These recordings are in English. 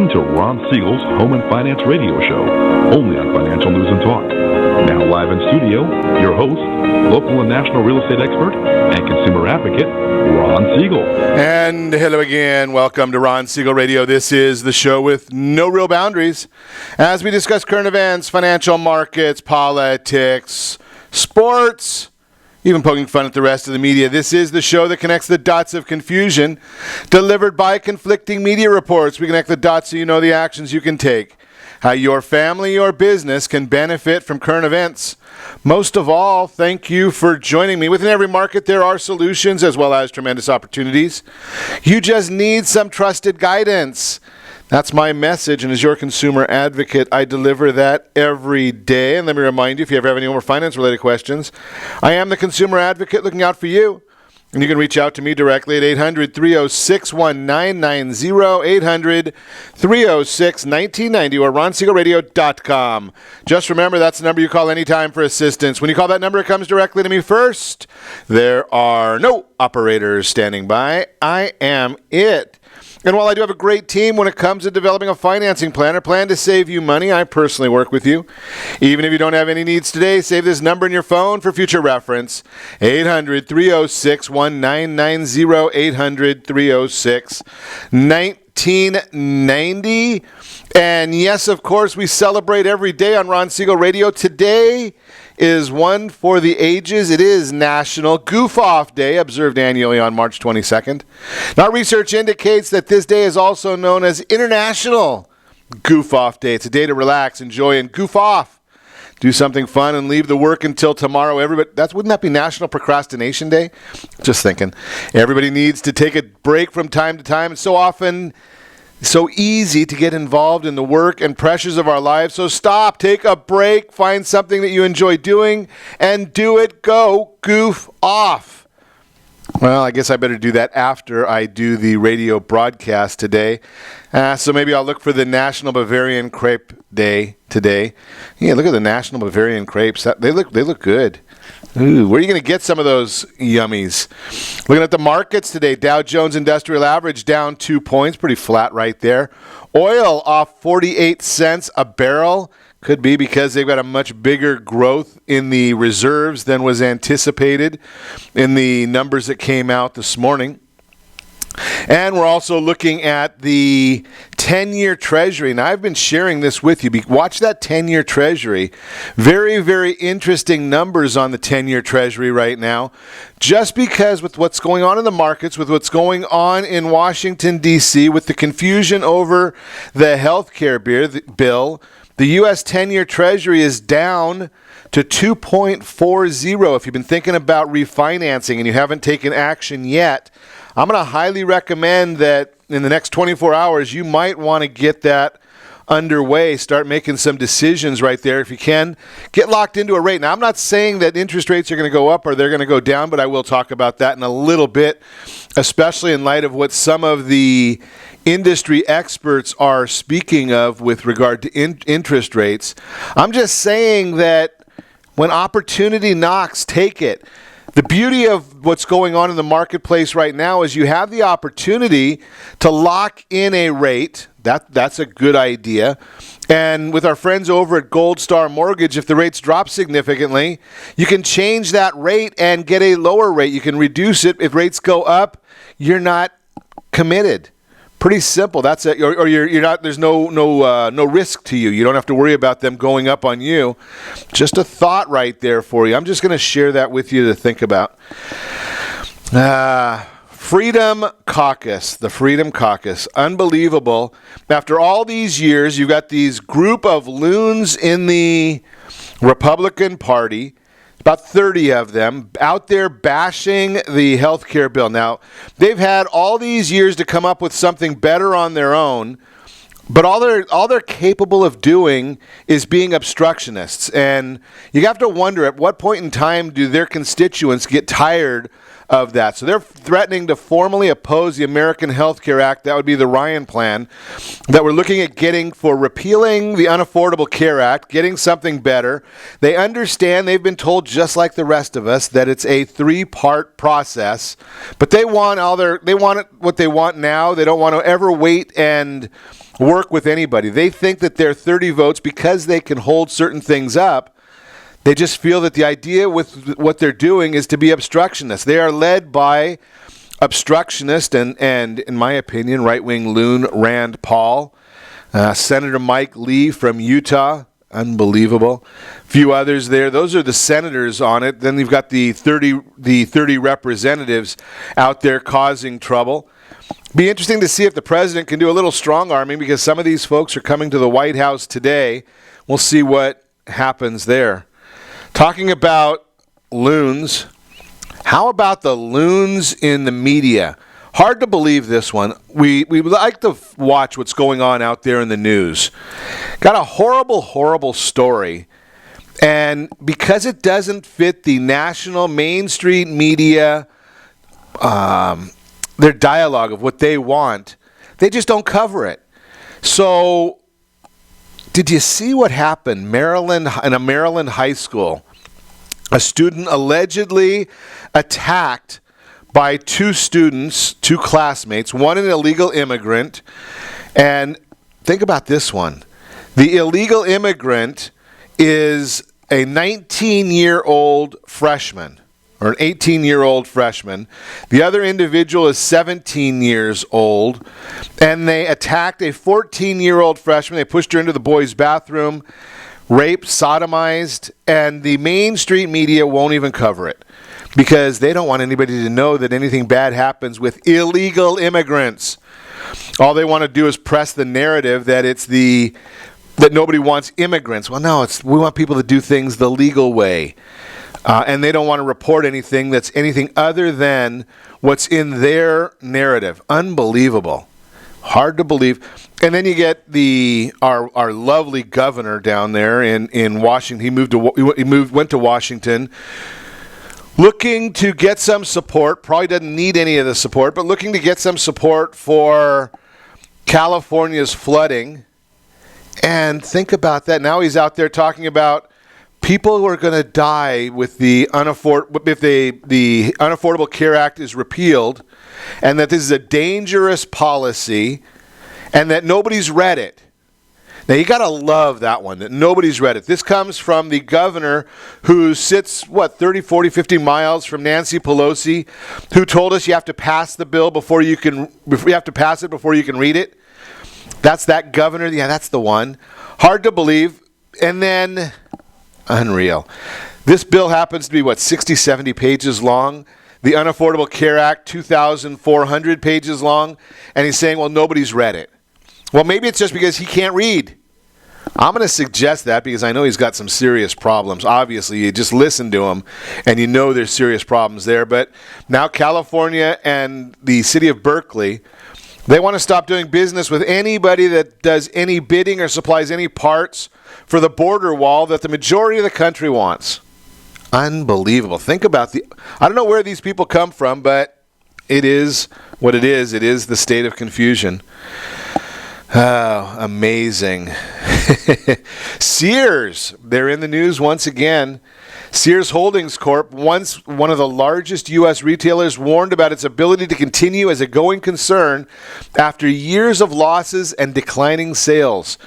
listening to Ron Siegel's Home and Finance Radio Show, only on Financial News and Talk. Now live in studio, your host, local and national real estate expert and consumer advocate, Ron Siegel. And hello again. Welcome to Ron Siegel Radio. This is the show with no real boundaries as we discuss current events, financial markets, politics, sports, even poking fun at the rest of the media. This is the show that connects the dots of confusion delivered by conflicting media reports. We connect the dots so you know the actions you can take, how your family or business can benefit from current events. Most of all, thank you for joining me. Within every market, there are solutions as well as tremendous opportunities. You just need some trusted guidance. That's my message, and as your consumer advocate, I deliver that every day. And let me remind you, if you ever have any more finance-related questions, I am the consumer advocate looking out for you. And you can reach out to me directly at 800-306-1990, 800-306-1990, or ronsiegelradio.com. Just remember, that's the number you call anytime for assistance. When you call that number, it comes directly to me first. There are no operators standing by. I am it. And while I do have a great team when it comes to developing a financing plan or plan to save you money, I personally work with you. Even if you don't have any needs today, save this number in your phone for future reference. 800-306-1990, 800-306-1990. And yes, of course, we celebrate every day on Ron Siegel Radio. Today is one for the ages. It is National Goof Off Day, observed annually on March 22nd. Now, research indicates that this day is also known as International Goof Off Day. It's a day to relax, enjoy, and goof off. Do something fun and leave the work until tomorrow. Wouldn't that be National Procrastination Day? Just thinking. Everybody needs to take a break from time to time. It's so easy to get involved in the work and pressures of our lives. So stop, take a break, find something that you enjoy doing, and do it. Go goof off. Well, I guess I better do that after I do the radio broadcast today. So maybe I'll look for the National Bavarian Crepe Day today. Yeah, look at the National Bavarian Crepes. They look good. Ooh, where are you going to get some of those yummies? Looking at the markets today, Dow Jones Industrial Average down 2 points, pretty flat right there. Oil off 48 cents a barrel. Could be because they've got a much bigger growth in the reserves than was anticipated in the numbers that came out this morning. And we're also looking at the 10-year Treasury. Now, I've been sharing this with you. Watch that 10-year Treasury. Very, very interesting numbers on the 10-year Treasury right now. Just because with what's going on in the markets, with what's going on in Washington, D.C., with the confusion over the health care bill, the U.S. 10-year Treasury is down to 2.40. If you've been thinking about refinancing and you haven't taken action yet, I'm going to highly recommend that in the next 24 hours, you might want to get that underway. Start making some decisions right there. If you can, get locked into a rate. Now, I'm not saying that interest rates are going to go up or they're going to go down, but I will talk about that in a little bit, especially in light of what some of the industry experts are speaking of with regard to interest rates. I'm just saying that when opportunity knocks, take it. The beauty of what's going on in the marketplace right now is you have the opportunity to lock in a rate. That's a good idea. And with our friends over at Gold Star Mortgage, if the rates drop significantly, you can change that rate and get a lower rate. You can reduce it. If rates go up, you're not committed. Pretty simple. That's it. Or you're not. There's no risk to you. You don't have to worry about them going up on you. Just a thought right there for you. I'm just going to share that with you to think about. Freedom Caucus, the Freedom Caucus, unbelievable. After all these years, you've got these group of loons in the Republican Party. About 30 of them out there bashing the health care bill. Now, they've had all these years to come up with something better on their own, but all they're capable of doing is being obstructionists. And you have to wonder, at what point in time do their constituents get tired of that. So they're threatening to formally oppose the American Health Care Act. That would be the Ryan plan that we're looking at getting for repealing the Unaffordable Care Act, getting something better. They understand, they've been told just like the rest of us, that it's a 3-part process, but they want what they want now. They don't want to ever wait and work with anybody. They think that their 30 votes, because they can hold certain things up, they just feel that the idea with what they're doing is to be obstructionists. They are led by obstructionist and in my opinion, right-wing loon Rand Paul, Senator Mike Lee from Utah, unbelievable. A few others there. Those are the senators on it. Then you've got the 30 representatives out there causing trouble. Be interesting to see if the president can do a little strong arming, because some of these folks are coming to the White House today. We'll see what happens there. Talking about loons, how about the loons in the media? Hard to believe this one. We like to watch what's going on out there in the news. Got a horrible, horrible story. And because it doesn't fit the national Main Street media, their dialogue of what they want, they just don't cover it. So, did you see what happened? In a Maryland high school, a student allegedly attacked by 2 students, 2 classmates, one an illegal immigrant. And think about this one. The illegal immigrant is a 19-year-old freshman, or an 18-year-old freshman. The other individual is 17 years old, and they attacked a 14-year-old freshman. They pushed her into the boys' bathroom, raped, sodomized, and the Main Street media won't even cover it because they don't want anybody to know that anything bad happens with illegal immigrants. All they want to do is press the narrative that that nobody wants immigrants. Well, no, we want people to do things the legal way. And they don't want to report anything that's anything other than what's in their narrative. Unbelievable. Hard to believe. And then you get our lovely governor down there in Washington. He went to Washington looking to get some support. Probably doesn't need any of the support, but looking to get some support for California's flooding. And think about that. Now he's out there talking about people who are going to die with the Unaffordable Care Act is repealed, and that this is a dangerous policy, and that nobody's read it. Now, you got to love that one, that nobody's read it. This comes from the governor who sits, 30, 40, 50 miles from Nancy Pelosi, who told us you have to pass the bill before you can read it. That's that governor. Yeah, that's the one. Hard to believe. And then, unreal. This bill happens to be, 60, 70 pages long. The Unaffordable Care Act, 2,400 pages long. And he's saying, well, nobody's read it. Well, maybe it's just because he can't read. I'm going to suggest that because I know he's got some serious problems. Obviously, you just listen to him and you know there's serious problems there. But now California and the city of Berkeley, they want to stop doing business with anybody that does any bidding or supplies any parts for the border wall that the majority of the country wants. Unbelievable. Think about I don't know where these people come from, but it is what it is. It is the state of confusion. Oh, amazing. Sears, they're in the news once again. Sears Holdings Corp., once one of the largest U.S. retailers, warned about its ability to continue as a going concern after years of losses and declining sales.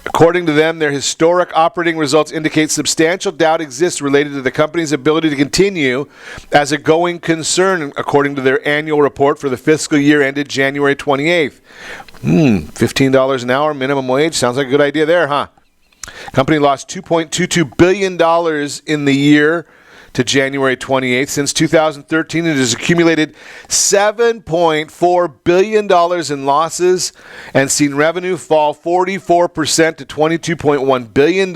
According to them, their historic operating results indicate substantial doubt exists related to the company's ability to continue as a going concern, according to their annual report for the fiscal year ended January 28th. $15 an hour minimum wage. Sounds like a good idea there, huh? Company lost $2.22 billion in the year to January 28th. Since 2013, it has accumulated $7.4 billion in losses and seen revenue fall 44% to $22.1 billion.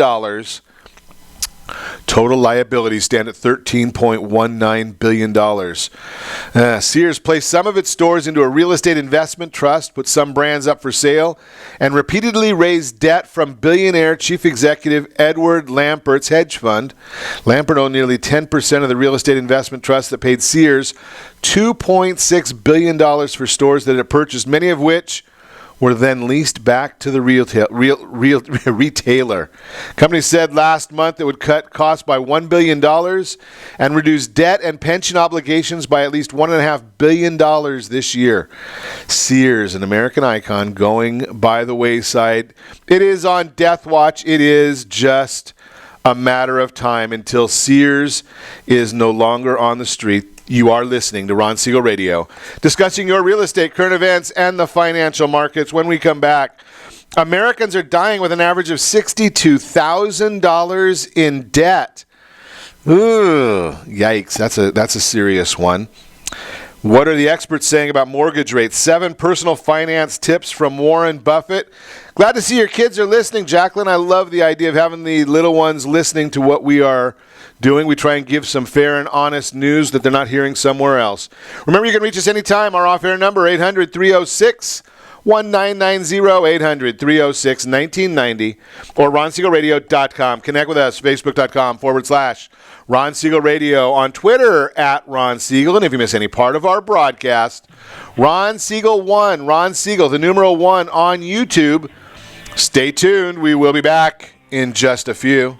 Total liabilities stand at $13.19 billion. Sears placed some of its stores into a real estate investment trust, put some brands up for sale, and repeatedly raised debt from billionaire chief executive Edward Lampert's hedge fund. Lampert owned nearly 10% of the real estate investment trust that paid Sears $2.6 billion for stores that it purchased, many of which were then leased back to the retailer. Company said last month it would cut costs by $1 billion and reduce debt and pension obligations by at least $1.5 billion this year. Sears, an American icon, going by the wayside. It is on death watch. It is just a matter of time until Sears is no longer on the street. You are listening to Ron Siegel Radio, discussing your real estate, current events, and the financial markets. When we come back, Americans are dying with an average of $62,000 in debt. Ooh, yikes, that's a serious one. What are the experts saying about mortgage rates? 7 personal finance tips from Warren Buffett. Glad to see your kids are listening, Jacqueline. I love the idea of having the little ones listening to what we are doing. We try and give some fair and honest news that they're not hearing somewhere else. Remember, you can reach us anytime. Our off-air number, 800-306-1990, 800-306-1990, or RonSiegelRadio.com. Connect with us, Facebook.com/Ron Siegel Radio, on Twitter @Ron Siegel. And if you miss any part of our broadcast, Ron Siegel 1, Ron Siegel, the numeral 1 on YouTube. Stay tuned. We will be back in just a few.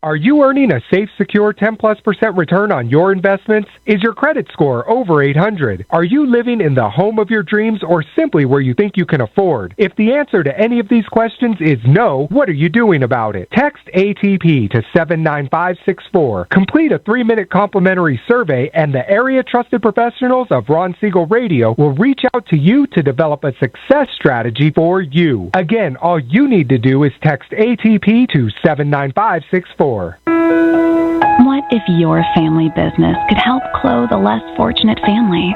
Are you earning a safe, secure 10+% return on your investments? Is your credit score over 800? Are you living in the home of your dreams or simply where you think you can afford? If the answer to any of these questions is no, what are you doing about it? Text ATP to 79564. Complete a 3-minute complimentary survey, and the area trusted professionals of Ron Siegel Radio will reach out to you to develop a success strategy for you. Again, all you need to do is text ATP to 79564. What if your family business could help clothe a less fortunate family?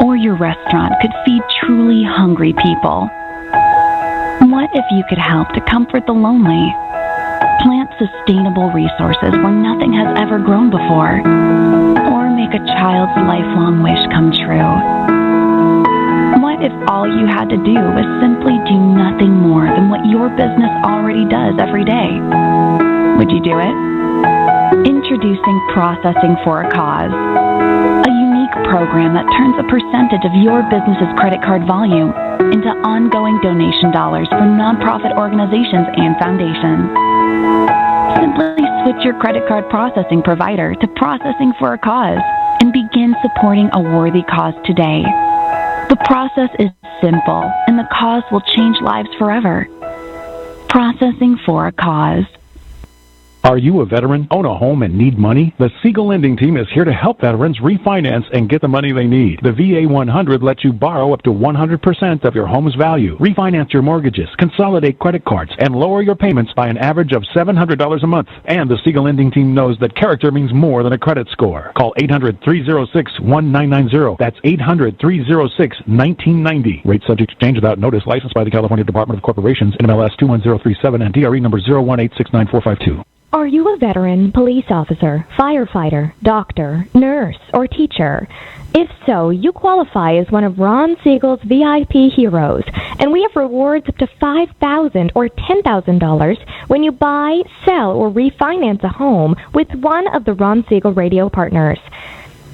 Or your restaurant could feed truly hungry people? What if you could help to comfort the lonely? Plant sustainable resources where nothing has ever grown before? Or make a child's lifelong wish come true? What if all you had to do was simply do nothing more than what your business already does every day? Would you do it? Introducing Processing for a Cause, a unique program that turns a percentage of your business's credit card volume into ongoing donation dollars for nonprofit organizations and foundations. Simply switch your credit card processing provider to Processing for a Cause and begin supporting a worthy cause today. The process is simple, and the cause will change lives forever. Processing for a Cause. Are you a veteran, own a home, and need money? The Siegel Lending Team is here to help veterans refinance and get the money they need. The VA 100 lets you borrow up to 100% of your home's value, refinance your mortgages, consolidate credit cards, and lower your payments by an average of $700 a month. And the Siegel Lending Team knows that character means more than a credit score. Call 800-306-1990. That's 800-306-1990. Rate subject to change without notice. Licensed by the California Department of Corporations, NMLS 21037, and DRE number 018694452. Are you a veteran, police officer, firefighter, doctor, nurse, or teacher? If so, you qualify as one of Ron Siegel's VIP heroes, and we have rewards up to $5,000 or $10,000 when you buy, sell, or refinance a home with one of the Ron Siegel Radio partners.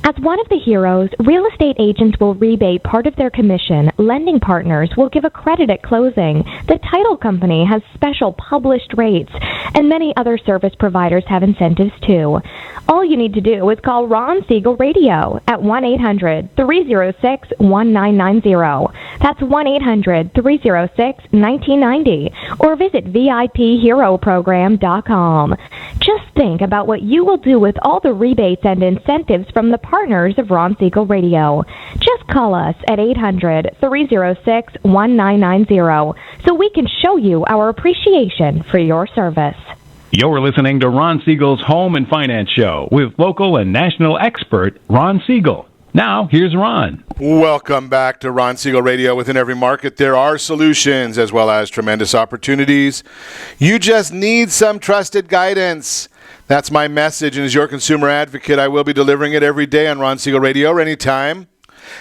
As one of the heroes, real estate agents will rebate part of their commission. Lending partners will give a credit at closing. The title company has special published rates, and many other service providers have incentives too. All you need to do is call Ron Siegel Radio at 1-800-306-1990. That's 1-800-306-1990. Or visit VIPHeroProgram.com. Just think about what you will do with all the rebates and incentives from the partners of Ron Siegel Radio. Just call us at 800-306-1990 so we can show you our appreciation for your service. You're listening to Ron Siegel's Home and Finance Show with local and national expert Ron Siegel. Now, here's Ron. Welcome back to Ron Siegel Radio. Within every market, there are solutions as well as tremendous opportunities. You just need some trusted guidance. That's my message, and as your consumer advocate, I will be delivering it every day on Ron Siegel Radio or anytime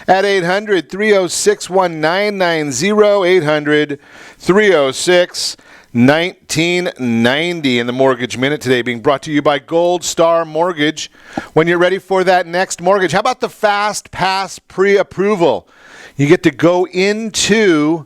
at 800-306-1990, 800-306-1990. In the Mortgage Minute today being brought to you by Gold Star Mortgage. When you're ready for that next mortgage, how about the Fast Pass pre-approval? You get to go into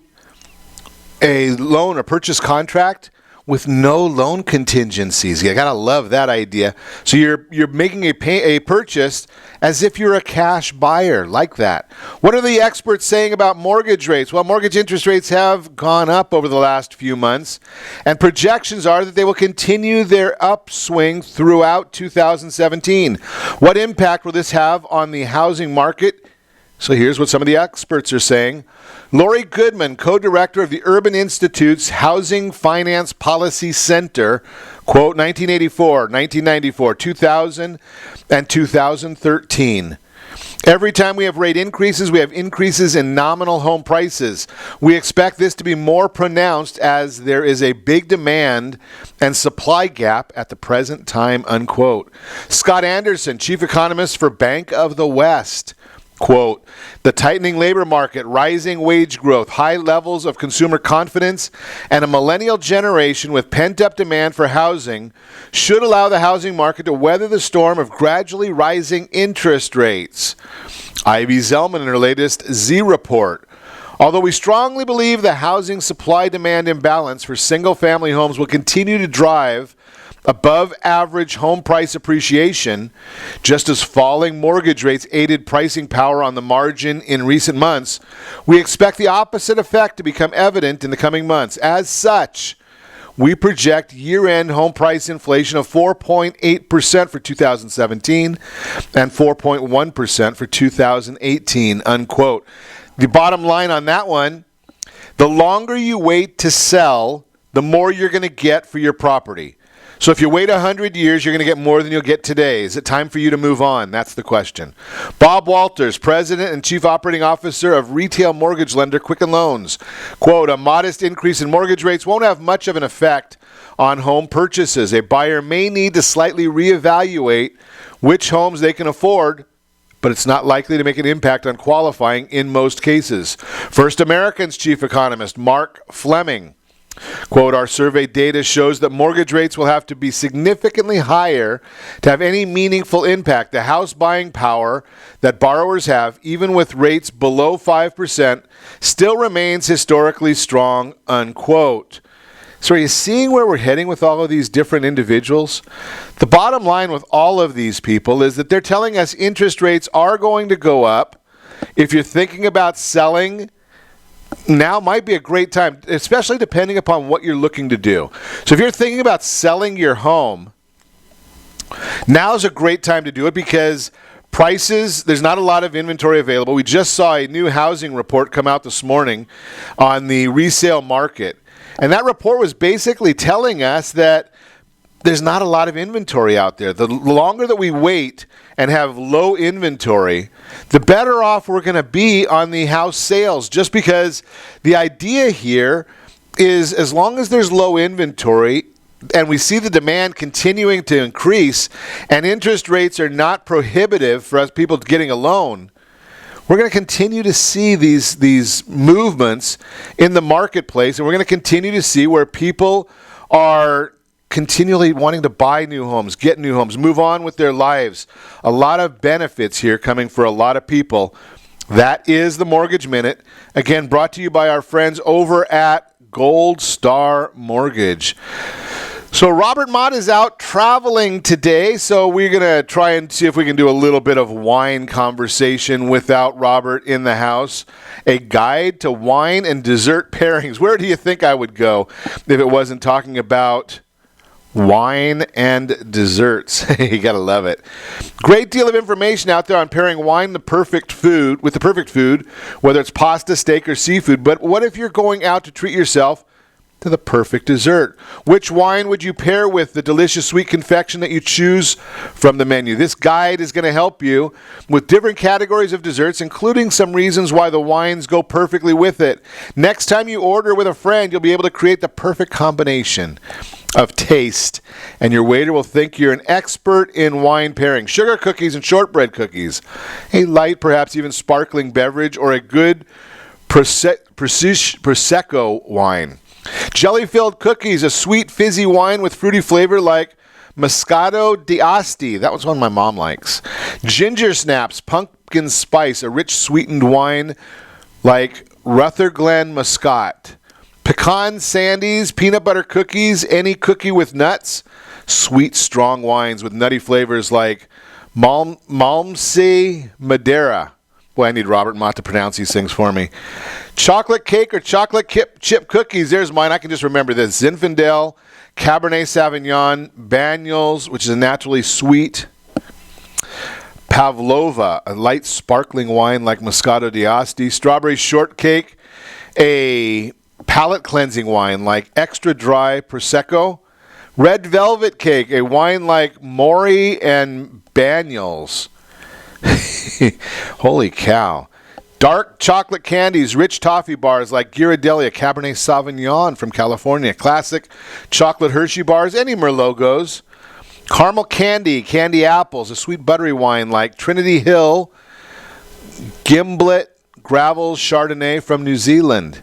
a loan or purchase contract with no loan contingencies. You gotta love that idea. So you're making a purchase as if you're a cash buyer, like that. What are the experts saying about mortgage rates? Well, mortgage interest rates have gone up over the last few months, and projections are that they will continue their upswing throughout 2017. What impact will this have on the housing market? So here's what some of the experts are saying. Lori Goodman, co-director of the Urban Institute's Housing Finance Policy Center, quote, 1984, 1994, 2000, and 2013. Every time we have rate increases, we have increases in nominal home prices. We expect this to be more pronounced as there is a big demand and supply gap at the present time, unquote. Scott Anderson, chief economist for Bank of the West, quote, the tightening labor market, rising wage growth, high levels of consumer confidence, and a millennial generation with pent-up demand for housing should allow the housing market to weather the storm of gradually rising interest rates. Ivy Zellman in her latest Z report. Although we strongly believe the housing supply-demand imbalance for single-family homes will continue to drive above average home price appreciation, just as falling mortgage rates aided pricing power on the margin in recent months, we expect the opposite effect to become evident in the coming months. As such, we project year-end home price inflation of 4.8% for 2017 and 4.1% for 2018, unquote. The bottom line on that one, the longer you wait to sell, the more you're going to get for your property. So if you wait 100 years, you're going to get more than you'll get today. Is it time for you to move on? That's the question. Bob Walters, President and Chief Operating Officer of retail mortgage lender Quicken Loans. Quote, a modest increase in mortgage rates won't have much of an effect on home purchases. A buyer may need to slightly reevaluate which homes they can afford, but it's not likely to make an impact on qualifying in most cases. First American's Chief Economist Mark Fleming. Quote, our survey data shows that mortgage rates will have to be significantly higher to have any meaningful impact. The house buying power that borrowers have, even with rates below 5%, still remains historically strong, unquote. So are you seeing where we're heading with all of these different individuals? The bottom line with all of these people is that they're telling us interest rates are going to go up. If you're thinking about selling, now might be a great time, especially depending upon what you're looking to do. So if you're thinking about selling your home, now's a great time to do it because prices, there's not a lot of inventory available. We just saw a new housing report come out this morning on the resale market. And that report was basically telling us that there's not a lot of inventory out there. The longer that we wait and have low inventory, the better off we're going to be on the house sales. Just because the idea here is as long as there's low inventory and we see the demand continuing to increase and interest rates are not prohibitive for us people getting a loan, we're going to continue to see these movements in the marketplace, and we're going to continue to see where people are continually wanting to buy new homes, get new homes, move on with their lives. A lot of benefits here coming for a lot of people. That is the Mortgage Minute. Again, brought to you by our friends over at Gold Star Mortgage. So Robert Mott is out traveling today, so we're going to try and see if we can do a little bit of wine conversation without Robert in the house. A guide to wine and dessert pairings. Where do you think I would go if it wasn't talking about wine and desserts? You gotta love it. Great deal of information out there on pairing wine with the perfect food, whether it's pasta, steak, or seafood. But what if you're going out to treat yourself to the perfect dessert. Which wine would you pair with the delicious sweet confection that you choose from the menu? This guide is going to help you with different categories of desserts, including some reasons why the wines go perfectly with it. Next time you order with a friend, you'll be able to create the perfect combination of taste, and your waiter will think you're an expert in wine pairing. Sugar cookies and shortbread cookies, a light, perhaps even sparkling beverage, or a good Prosecco wine. Jelly-filled cookies, a sweet, fizzy wine with fruity flavor like Moscato d'Asti. That was one my mom likes. Ginger snaps, pumpkin spice, a rich, sweetened wine like Rutherglen Muscat. Pecan sandies, peanut butter cookies, any cookie with nuts. Sweet, strong wines with nutty flavors like Malmsey Madeira. Boy, I need Robert Mott to pronounce these things for me. Chocolate cake or chocolate chip cookies. There's mine. I can just remember this. Zinfandel, Cabernet Sauvignon, Banyuls, which is a naturally sweet. Pavlova, a light sparkling wine like Moscato d'Asti. Strawberry shortcake, a palate cleansing wine like extra dry Prosecco. Red velvet cake, a wine like Mori and Banyuls. Holy cow. Dark chocolate candies, rich toffee bars like Ghirardelli, Cabernet Sauvignon from California. Classic chocolate Hershey bars, any Merlot goes. Caramel candy apples, a sweet buttery wine like Trinity Hill, Gimlet, Gravels, Chardonnay from New Zealand.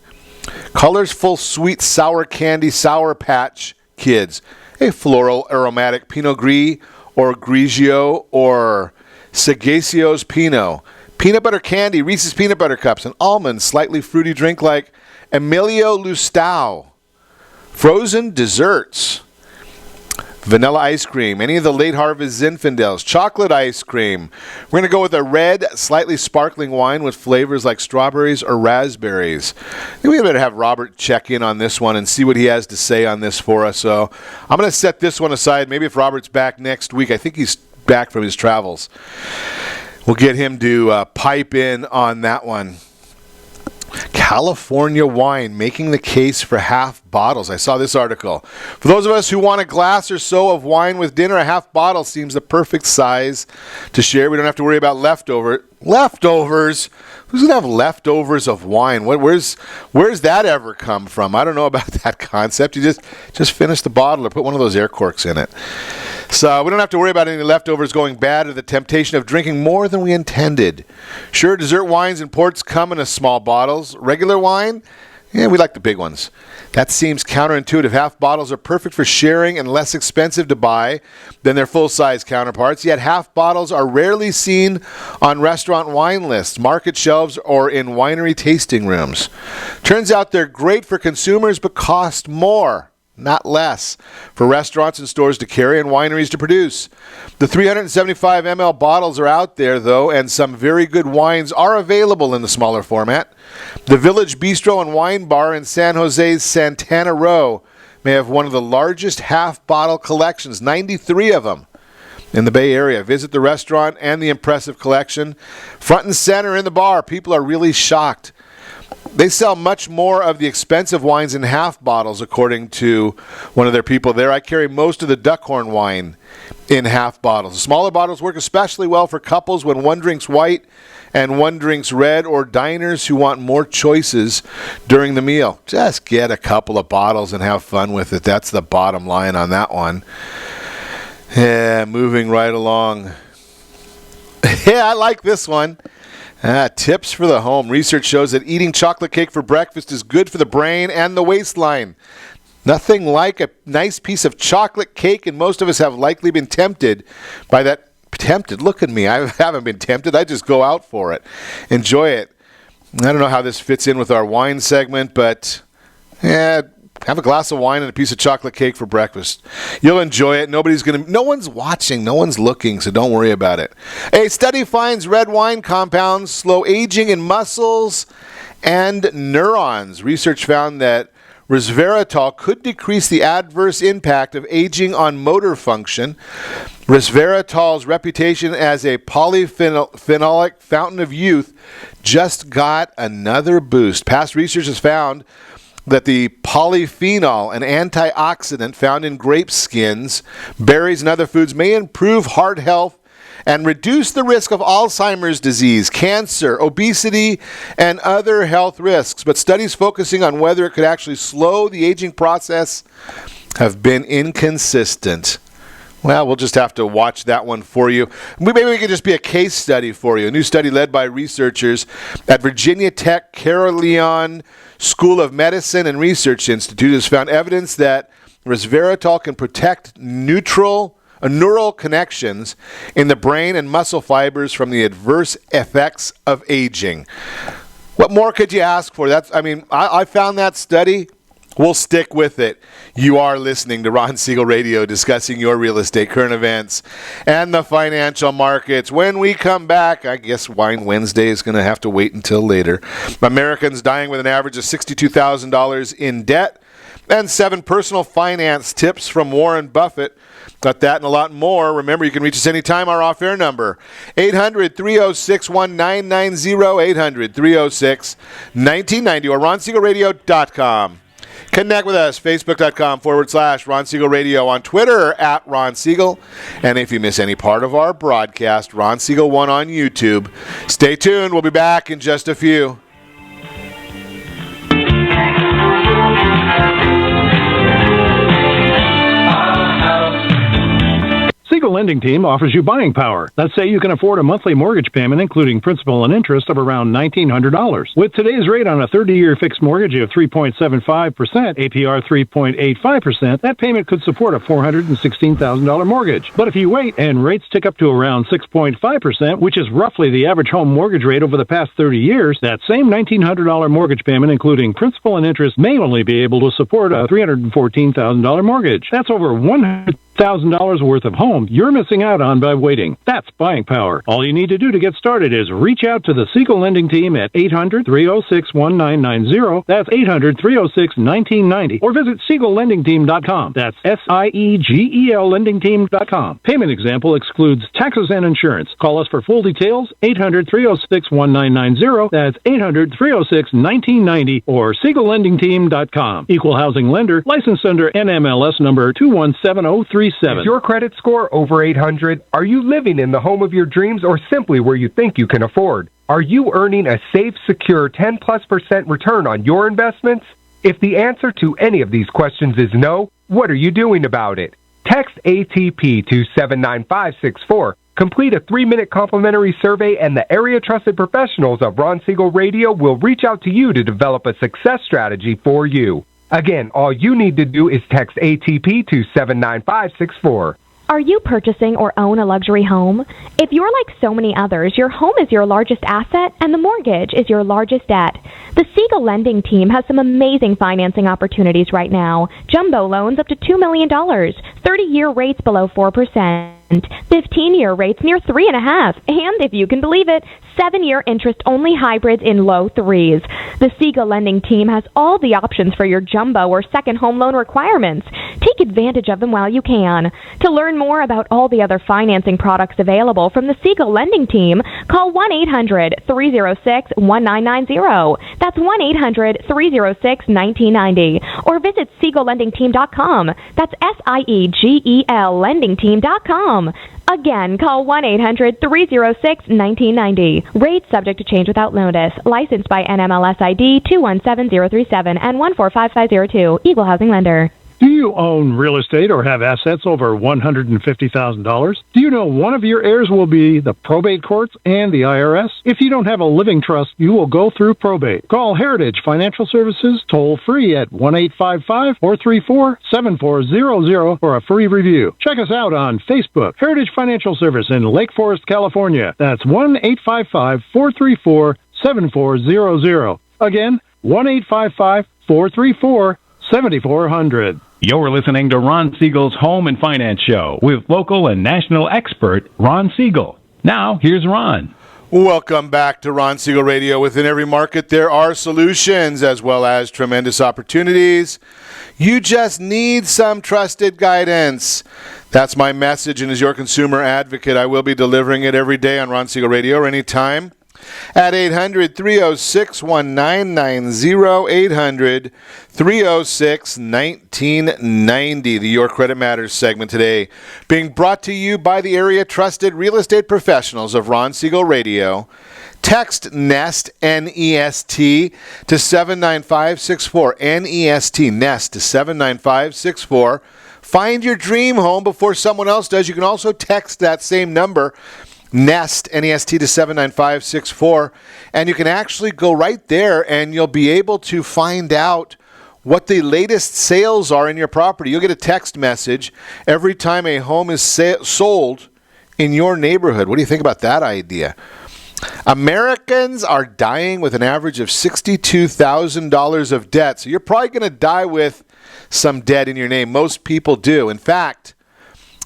Colors full sweet sour candy, Sour Patch Kids. A floral aromatic Pinot Gris or Grigio or Sagacio's Pinot. Peanut butter candy, Reese's Peanut Butter Cups, an almond, slightly fruity drink like Emilio Lustau. Frozen desserts. Vanilla ice cream, any of the late harvest Zinfandels, chocolate ice cream. We're going to go with a red, slightly sparkling wine with flavors like strawberries or raspberries. I think we better have Robert check in on this one and see what he has to say on this for us. So I'm going to set this one aside. Maybe if Robert's back next week, I think he's back from his travels, we'll get him to pipe in on that one. California wine making the case for half bottles. I saw this article. For those of us who want a glass or so of wine with dinner, a half bottle seems the perfect size to share. We don't have to worry about leftovers. Who's going to have leftovers of wine? Where's that ever come from? I don't know about that concept. You just finish the bottle or put one of those air corks in it. So we don't have to worry about any leftovers going bad or the temptation of drinking more than we intended. Sure, dessert wines and ports come in small bottles. Regular wine, we like the big ones. That seems counterintuitive. Half bottles are perfect for sharing and less expensive to buy than their full-size counterparts. Yet half bottles are rarely seen on restaurant wine lists, market shelves, or in winery tasting rooms. Turns out they're great for consumers but cost more, not less, for restaurants and stores to carry and wineries to produce. The 375 ml bottles are out there, though, and some very good wines are available in the smaller format. The Village Bistro and Wine Bar in San Jose's Santana Row may have one of the largest half-bottle collections, 93 of them, in the Bay Area. Visit the restaurant and the impressive collection. Front and center in the bar, people are really shocked. They sell much more of the expensive wines in half bottles, according to one of their people there. I carry most of the Duckhorn wine in half bottles. The smaller bottles work especially well for couples when one drinks white and one drinks red, or diners who want more choices during the meal. Just get a couple of bottles and have fun with it. That's the bottom line on that one. Yeah, moving right along. Yeah, I like this one. Tips for the home. Research shows that eating chocolate cake for breakfast is good for the brain and the waistline. Nothing like a nice piece of chocolate cake, and most of us have likely been tempted by that. Tempted? Look at me. I haven't been tempted. I just go out for it. Enjoy it. I don't know how this fits in with our wine segment, but have a glass of wine and a piece of chocolate cake for breakfast. You'll enjoy it. No one's watching, no one's looking, so don't worry about it. A study finds red wine compounds slow aging in muscles and neurons. Research found that resveratrol could decrease the adverse impact of aging on motor function. Resveratrol's reputation as a polyphenolic fountain of youth just got another boost. Past research has found that the polyphenol, an antioxidant found in grape skins, berries, and other foods, may improve heart health and reduce the risk of Alzheimer's disease, cancer, obesity, and other health risks. But studies focusing on whether it could actually slow the aging process have been inconsistent. Well, we'll just have to watch that one for you. Maybe it could just be a case study for you. A new study led by researchers at Virginia Tech Carilion School of Medicine and Research Institute has found evidence that resveratrol can protect neural connections in the brain and muscle fibers from the adverse effects of aging. What more could you ask for? I found that study. We'll stick with it. You are listening to Ron Siegel Radio, discussing your real estate, current events, and the financial markets. When we come back, I guess Wine Wednesday is going to have to wait until later. Americans dying with an average of $62,000 in debt, and 7 personal finance tips from Warren Buffett. Got that and a lot more. Remember, you can reach us anytime. Our off-air number, 800-306-1990, 800-306-1990, or RonSiegelRadio.com. Connect with us, Facebook.com/Ron Siegel Radio, on Twitter @Ron Siegel. And if you miss any part of our broadcast, Ron Siegel 1 on YouTube. Stay tuned. We'll be back in just a few. Siegel Lending Team offers you buying power. Let's say you can afford a monthly mortgage payment, including principal and interest, of around $1,900. With today's rate on a 30-year fixed mortgage of 3.75%, APR 3.85%, that payment could support a $416,000 mortgage. But if you wait and rates tick up to around 6.5%, which is roughly the average home mortgage rate over the past 30 years, that same $1,900 mortgage payment, including principal and interest, may only be able to support a $314,000 mortgage. That's over $100,000 worth of home you're missing out on by waiting. That's buying power. All you need to do to get started is reach out to the Siegel Lending Team at 800-306-1990. That's 800-306-1990. Or visit SiegelLendingTeam.com. That's SIEGEL LendingTeam.com. Payment example excludes taxes and insurance. Call us for full details, 800-306-1990. That's 800-306-1990 or SiegelLendingTeam.com. Equal housing lender, licensed under NMLS number 217037. Is your credit score over 800? Are you living in the home of your dreams or simply where you think you can afford? Are you earning a safe, secure 10+% return on your investments? If the answer to any of these questions is no, what are you doing about it? Text ATP to 79564. Complete a 3-minute complimentary survey, and the area trusted professionals of Ron Siegel Radio will reach out to you to develop a success strategy for you. Again, all you need to do is text ATP to 79564. Are you purchasing or own a luxury home? If you're like so many others, your home is your largest asset and the mortgage is your largest debt. The Siegel Lending Team has some amazing financing opportunities right now. Jumbo loans up to $2 million, 30-year rates below 4%, 15-year rates near 3.5%, and if you can believe it, 7-year interest-only hybrids in low 3s. The Siegel Lending Team has all the options for your jumbo or second home loan requirements. Take advantage of them while you can. To learn more about all the other financing products available from the Siegel Lending Team, call 1-800-306-1990. That's 1-800-306-1990. Or visit SiegelLendingTeam.com. That's SIEGEL LendingTeam.com. Again, call 1-800-306-1990. Rates subject to change without notice. Licensed by NMLS ID 217037 and 145502. Equal housing lender. Do you own real estate or have assets over $150,000? Do you know one of your heirs will be the probate courts and the IRS? If you don't have a living trust, you will go through probate. Call Heritage Financial Services toll-free at 1-855-434-7400 for a free review. Check us out on Facebook, Heritage Financial Service in Lake Forest, California. That's 1-855-434-7400. Again, 1-855-434-7400. You're listening to Ron Siegel's Home and Finance Show with local and national expert Ron Siegel. Now, here's Ron. Welcome back to Ron Siegel Radio. Within every market, there are solutions as well as tremendous opportunities. You just need some trusted guidance. That's my message, and as your consumer advocate, I will be delivering it every day on Ron Siegel Radio or anytime. at 800-306-1990, 800-306-1990. The Your Credit Matters segment today being brought to you by the area trusted real estate professionals of Ron Siegel Radio. Text NEST, N-E-S-T, to 79564, N-E-S-T, NEST, to 79564. Find your dream home before someone else does. You can also text that same number, NEST, N-E-S-T, to 79564, and you can actually go right there and you'll be able to find out what the latest sales are in your property. You'll get a text message every time a home is sold in your neighborhood. What do you think about that idea? Americans are dying with an average of $62,000 of debt. So you're probably going to die with some debt in your name. Most people do. In fact,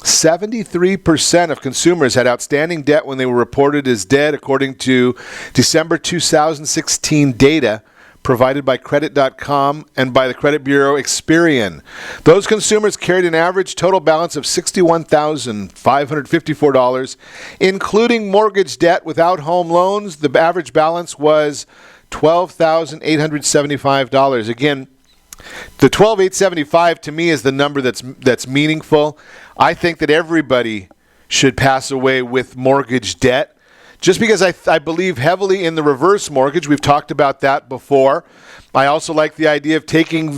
73% of consumers had outstanding debt when they were reported as dead, according to December 2016 data provided by Credit.com and by the credit bureau Experian. Those consumers carried an average total balance of $61,554, including mortgage debt without home loans. The average balance was $12,875. Again, the $12,875 to me is the number that's meaningful. I think that everybody should pass away with mortgage debt. Just because I believe heavily in the reverse mortgage. We've talked about that before. I also like the idea of taking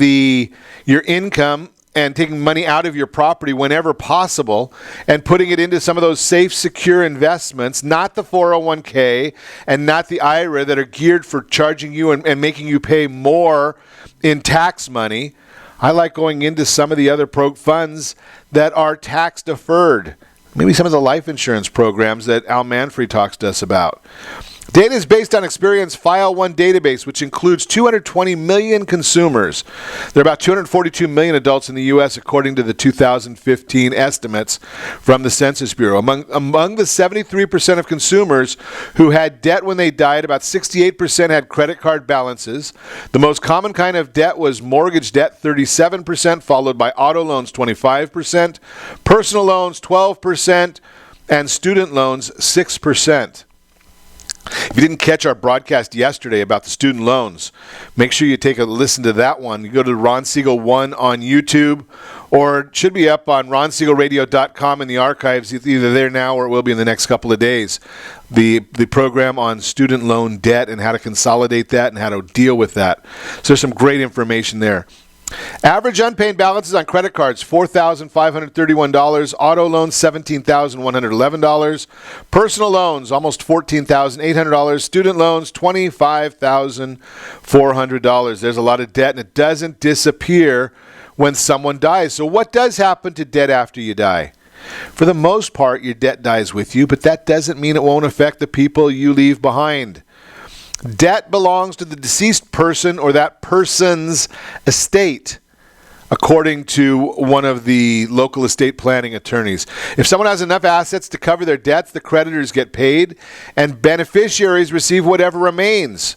your income and taking money out of your property whenever possible and putting it into some of those safe, secure investments, not the 401k and not the IRA that are geared for charging you and making you pay more in tax money. I like going into some of the other funds that are tax deferred. Maybe some of the life insurance programs that Al Manfrey talks to us about. Data is based on Experian's File 1 database, which includes 220 million consumers. There are about 242 million adults in the U.S., according to the 2015 estimates from the Census Bureau. Among the 73% of consumers who had debt when they died, about 68% had credit card balances. The most common kind of debt was mortgage debt, 37%, followed by auto loans, 25%, personal loans, 12%, and student loans, 6%. If you didn't catch our broadcast yesterday about the student loans, make sure you take a listen to that one. You go to Ron Siegel 1 on YouTube, or it should be up on ronsiegelradio.com in the archives, either there now or it will be in the next couple of days. The program on student loan debt and how to consolidate that and how to deal with that. So there's some great information there. Average unpaid balances on credit cards, $4,531. Auto loans, $17,111. Personal loans, almost $14,800. Student loans, $25,400. There's a lot of debt, and it doesn't disappear when someone dies. So what does happen to debt after you die? For the most part, your debt dies with you, but that doesn't mean it won't affect the people you leave behind. Debt belongs to the deceased person or that person's estate, according to one of the local estate planning attorneys. If someone has enough assets to cover their debts, the creditors get paid and beneficiaries receive whatever remains.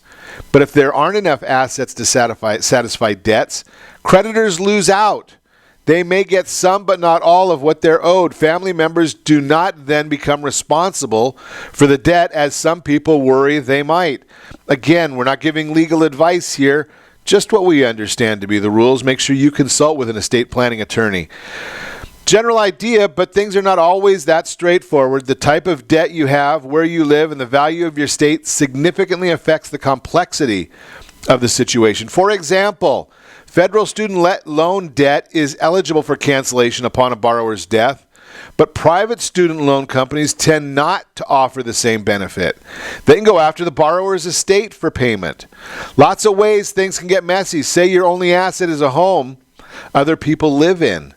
But if there aren't enough assets to satisfy debts, creditors lose out. They may get some but not all of what they're owed. Family members do not then become responsible for the debt, as some people worry they might. Again, we're not giving legal advice here, just what we understand to be the rules. Make sure you consult with an estate planning attorney. General idea, but things are not always that straightforward. The type of debt you have, where you live, and the value of your estate significantly affects the complexity of the situation. For example, federal student loan debt is eligible for cancellation upon a borrower's death, but private student loan companies tend not to offer the same benefit. They can go after the borrower's estate for payment. Lots of ways things can get messy. Say your only asset is a home other people live in.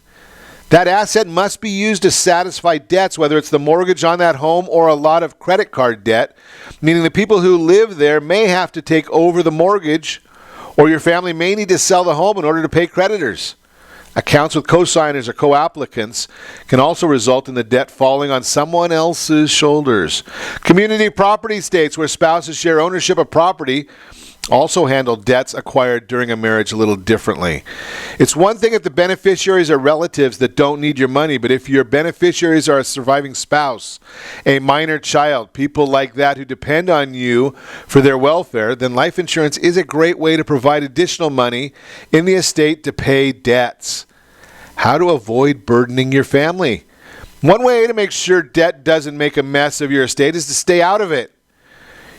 That asset must be used to satisfy debts, whether it's the mortgage on that home or a lot of credit card debt, meaning the people who live there may have to take over the mortgage, or your family may need to sell the home in order to pay creditors. Accounts with co-signers or co-applicants can also result in the debt falling on someone else's shoulders. Community property states where spouses share ownership of property also handle debts acquired during a marriage a little differently. It's one thing if the beneficiaries are relatives that don't need your money, but if your beneficiaries are a surviving spouse, a minor child, people like that who depend on you for their welfare, then life insurance is a great way to provide additional money in the estate to pay debts. How to avoid burdening your family. One way to make sure debt doesn't make a mess of your estate is to stay out of it.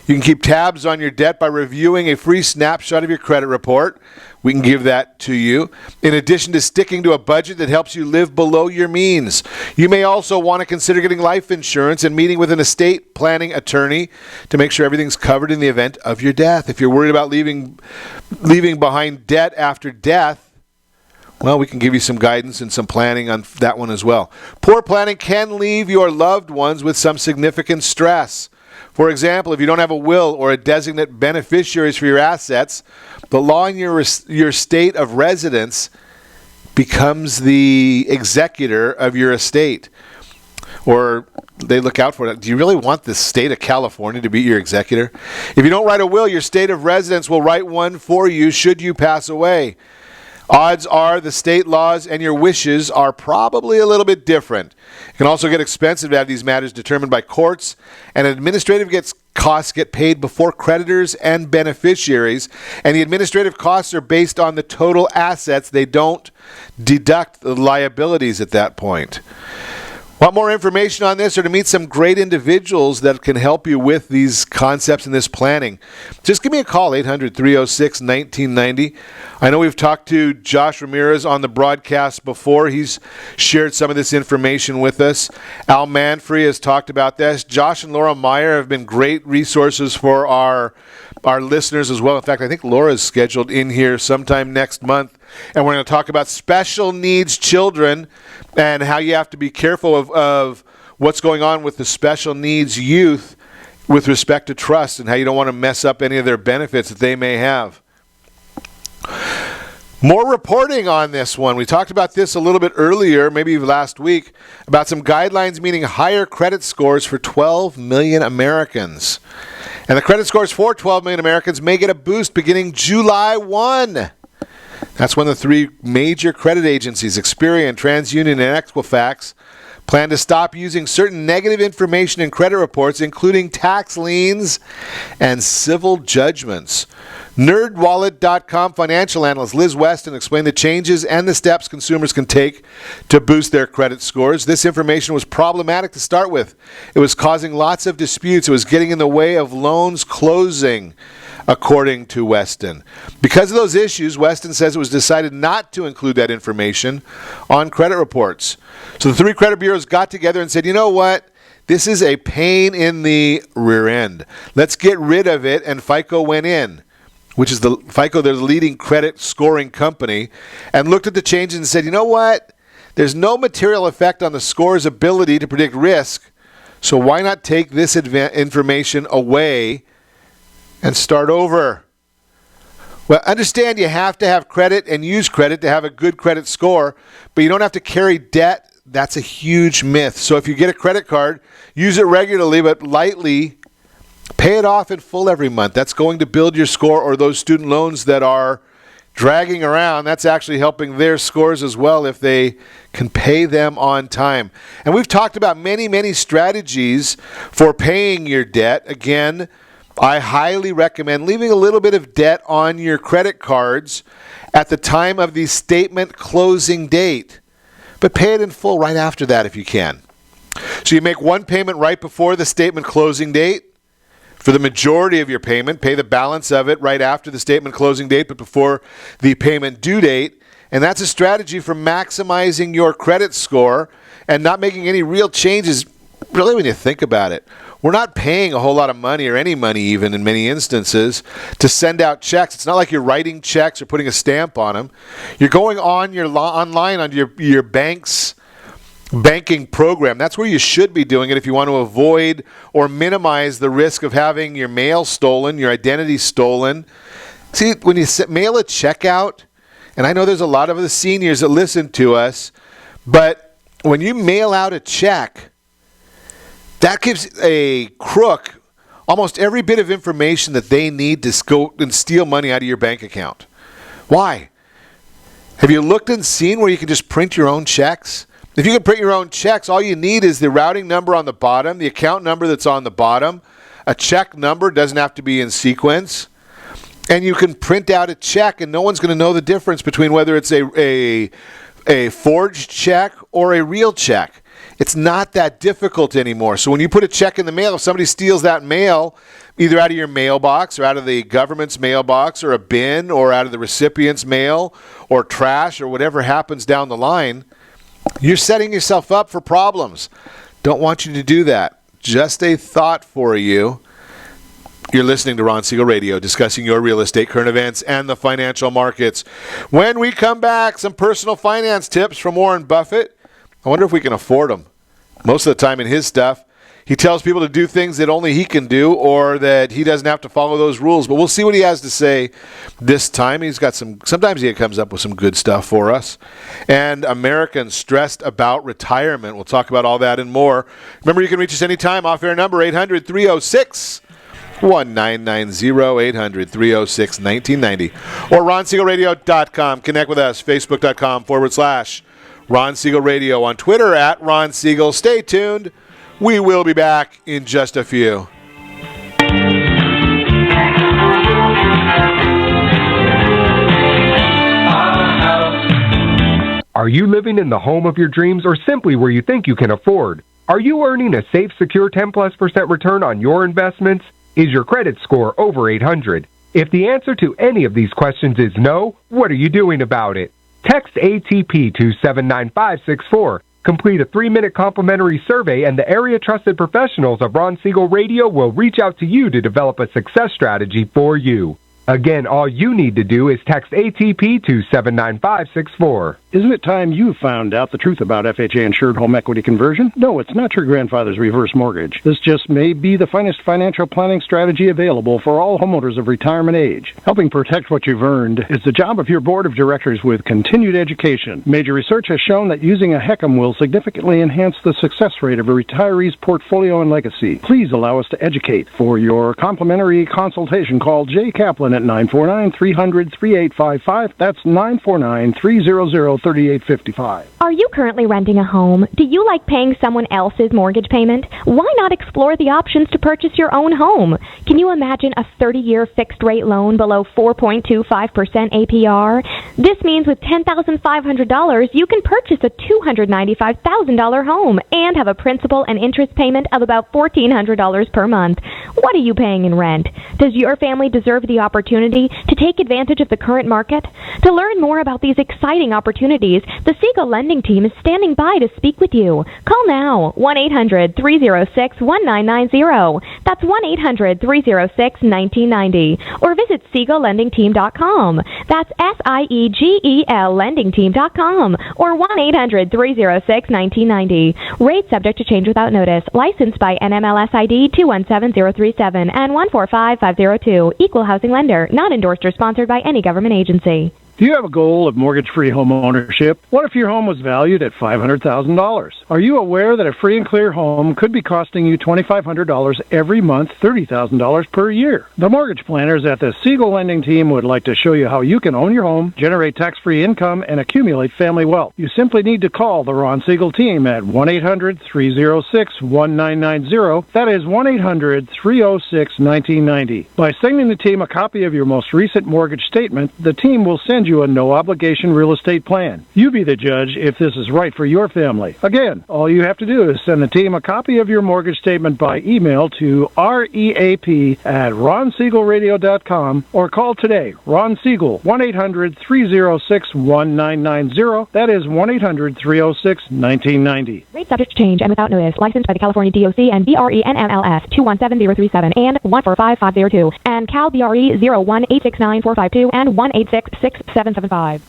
You can keep tabs on your debt by reviewing a free snapshot of your credit report. We can give that to you. In addition to sticking to a budget that helps you live below your means. You may also want to consider getting life insurance and meeting with an estate planning attorney to make sure everything's covered in the event of your death. If you're worried about leaving behind debt after death, well, we can give you some guidance and some planning on that one as well. Poor planning can leave your loved ones with some significant stress. For example, if you don't have a will or a designate beneficiaries for your assets, the law in your state of residence becomes the executor of your estate. Or they look out for it. Do you really want the state of California to be your executor? If you don't write a will, your state of residence will write one for you should you pass away. Odds are the state laws and your wishes are probably a little bit different. It can also get expensive to have these matters determined by courts, and administrative costs get paid before creditors and beneficiaries, and the administrative costs are based on the total assets. They don't deduct the liabilities at that point. Want more information on this or to meet some great individuals that can help you with these concepts and this planning? Just give me a call, 800-306-1990. I know we've talked to Josh Ramirez on the broadcast before. He's shared some of this information with us. Al Manfrey has talked about this. Josh and Laura Meyer have been great resources for our listeners as well. In fact, I think Laura's scheduled in here sometime next month. And we're going to talk about special needs children and how you have to be careful of what's going on with the special needs youth with respect to trust and how you don't want to mess up any of their benefits that they may have. More reporting on this one. We talked about this a little bit earlier, maybe last week, about some guidelines meaning higher credit scores for 12 million Americans. And the credit scores for 12 million Americans may get a boost beginning July 1. That's when the three major credit agencies, Experian, TransUnion, and Equifax, plan to stop using certain negative information in credit reports, including tax liens and civil judgments. NerdWallet.com financial analyst Liz Weston explained the changes and the steps consumers can take to boost their credit scores. This information was problematic to start with. It was causing lots of disputes. It was getting in the way of loans closing, according to Weston. Because of those issues, Weston says it was decided not to include that information on credit reports. So the three credit bureaus got together and said, you know what? This is a pain in the rear end. Let's get rid of it. And FICO went in, which is FICO, they're the leading credit scoring company, and looked at the changes and said, you know what? There's no material effect on the score's ability to predict risk. So why not take this information away and start over? Well, understand you have to have credit and use credit to have a good credit score, but you don't have to carry debt. That's a huge myth. So if you get a credit card, use it regularly but lightly. Pay it off in full every month. That's going to build your score, or those student loans that are dragging around, that's actually helping their scores as well if they can pay them on time. And we've talked about many, many strategies for paying your debt. Again, I highly recommend leaving a little bit of debt on your credit cards at the time of the statement closing date, but pay it in full right after that if you can. So you make one payment right before the statement closing date. For the majority of your payment, pay the balance of it right after the statement closing date, but before the payment due date. And that's a strategy for maximizing your credit score and not making any real changes, really, when you think about it. We're not paying a whole lot of money, or any money even in many instances, to send out checks. It's not like you're writing checks or putting a stamp on them. You're going on online on your bank's banking program. That's where you should be doing it if you want to avoid or minimize the risk of having your mail stolen, your identity stolen. See, when you mail a check out, and I know there's a lot of the seniors that listen to us, but when you mail out a check, that gives a crook almost every bit of information that they need to go and steal money out of your bank account. Why? Have you looked and seen where you can just print your own checks? If you can print your own checks, all you need is the routing number on the bottom, the account number that's on the bottom. A check number doesn't have to be in sequence. And you can print out a check, and no one's going to know the difference between whether it's a forged check or a real check. It's not that difficult anymore. So when you put a check in the mail, if somebody steals that mail, either out of your mailbox or out of the government's mailbox or a bin or out of the recipient's mail or trash or whatever happens down the line, you're setting yourself up for problems. Don't want you to do that. Just a thought for you. You're listening to Ron Siegel Radio, discussing your real estate, current events, and the financial markets. When we come back, some personal finance tips from Warren Buffett. I wonder if we can afford them. Most of the time in his stuff, he tells people to do things that only he can do or that he doesn't have to follow those rules. But we'll see what he has to say this time. He's got sometimes he comes up with some good stuff for us. And Americans stressed about retirement. We'll talk about all that and more. Remember, you can reach us anytime. Off-air number 800-306-1990, 800-306-1990, or RonSiegelRadio.com. Connect with us, Facebook.com/Ron Siegel Radio, on Twitter @Ron Siegel. Stay tuned. We will be back in just a few. Are you living in the home of your dreams or simply where you think you can afford? Are you earning a safe, secure 10+% return on your investments? Is your credit score over 800? If the answer to any of these questions is no, what are you doing about it? Text ATP to 79564. Complete a 3-minute complimentary survey, and the area-trusted professionals of Ron Siegel Radio will reach out to you to develop a success strategy for you. Again, all you need to do is text ATP to 79564. Isn't it time you found out the truth about FHA insured home equity conversion? No, it's not your grandfather's reverse mortgage. This just may be the finest financial planning strategy available for all homeowners of retirement age. Helping protect what you've earned is the job of your board of directors with continued education. Major research has shown that using a HECM will significantly enhance the success rate of a retiree's portfolio and legacy. Please allow us to educate. For your complimentary consultation, call Jay Kaplan at 949-300-3855. That's 949-300-3855. Are you currently renting a home? Do you like paying someone else's mortgage payment? Why not explore the options to purchase your own home? Can you imagine a 30-year fixed-rate loan below 4.25% APR? This means with $10,500, you can purchase a $295,000 home and have a principal and interest payment of about $1,400 per month. What are you paying in rent? Does your family deserve the opportunity to take advantage of the current market? To learn more about these exciting opportunities, the Siegel Lending Team is standing by to speak with you. Call now, 1-800-306-1990. That's 1-800-306-1990. Or visit SiegelLendingTeam.com. That's SIEGEL LendingTeam.com. Or 1-800-306-1990. Rate subject to change without notice. Licensed by NMLS ID 217037 and 145502. Equal housing lender. Not endorsed or sponsored by any government agency. Do you have a goal of mortgage-free home ownership? What if your home was valued at $500,000? Are you aware that a free and clear home could be costing you $2,500 every month, $30,000 per year? The mortgage planners at the Siegel Lending Team would like to show you how you can own your home, generate tax-free income, and accumulate family wealth. You simply need to call the Ron Siegel Team at 1-800-306-1990. That is 1-800-306-1990. By sending the team a copy of your most recent mortgage statement, the team will send you a no-obligation real estate plan. You be the judge if this is right for your family. Again, all you have to do is send the team a copy of your mortgage statement by email to reap@ronsiegelradio.com or call today. Ron Siegel, 1-800-306-1990. That is 1-800-306-1990. Rate subject to change and without notice. Licensed by the California DOC and BRENMLS 217037 and 145502 and Cal BRE 0186945 and 1866775.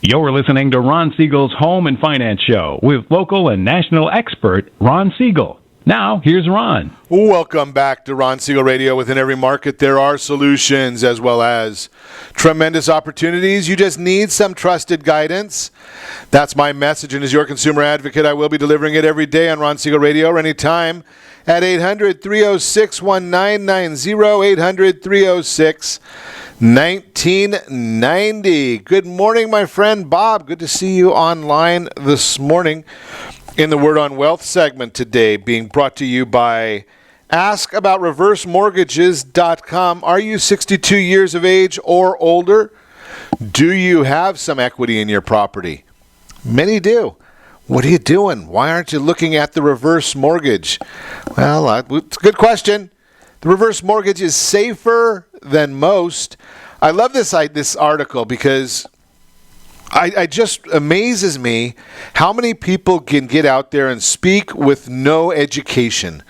You're listening to Ron Siegel's Home and Finance Show with local and national expert Ron Siegel. Now, here's Ron. Welcome back to Ron Siegel Radio. Within every market, there are solutions as well as tremendous opportunities. You just need some trusted guidance. That's my message, and as your consumer advocate, I will be delivering it every day on Ron Siegel Radio or anytime at 800-306-1990, 800-306-1990. Good morning, my friend Bob. Good to see you online this morning. In the Word on Wealth segment today, being brought to you by AskAboutReverseMortgages.com. Are you 62 years of age or older? Do you have some equity in your property? Many do. What are you doing? Why aren't you looking at the reverse mortgage? Well, it's a good question. The reverse mortgage is safer than most. I love this article because I just amazes me how many people can get out there and speak with no education.